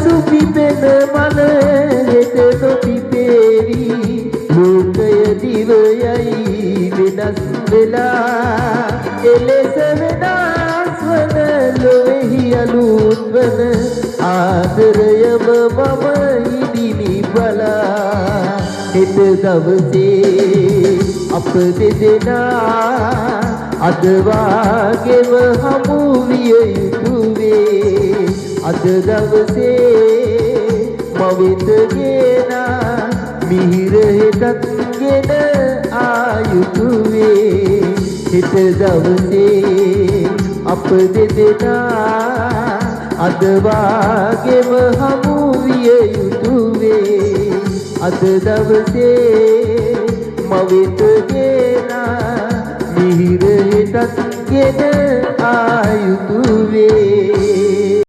සුපිපෙන මල හෙට නොපිපේවි ලෝකය දිවයයි වෙනස් වෙලා එලෙස වෙනස් වන ලොවෙහි අලුත් වන ආදරයම මම ඉදිමි බලා හෙට දවසේ අප දෙදෙනා අද වාගේම හමු විය යුතු වේ අද දවසේ මවෙත ගෙනා මිහිර හෙටත් ගෙන ආයුතු වේ හෙට දවසේ අප දෙදෙනා අද වාගේම හමු විය යුතු වේ අද දවසේ මවෙත ගෙනා මිහිර හෙටත් ගෙන ආයුතු වේ